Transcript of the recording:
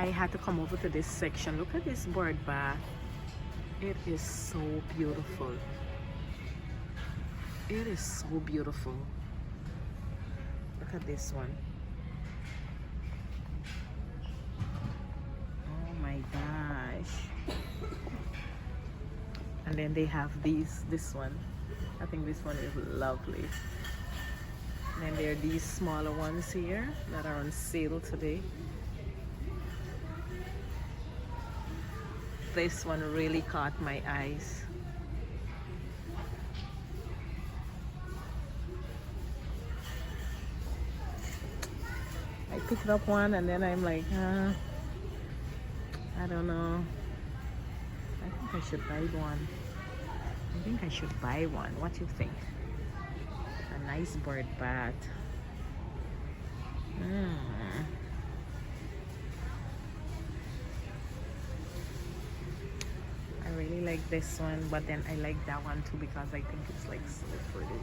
I had to come over to this section. Look at this bird bath. It is so beautiful. It is so beautiful. Look at this one. Oh my gosh. And then they have this one. I think this one is lovely. And then there are these smaller ones here that are on sale today. This one really caught my eyes. I picked up one and then I'm like, I don't know. I think I should buy one. I think I should buy one. What do you think? A nice bird bath. I really like this one, but then I like that one too because I think it's like so pretty.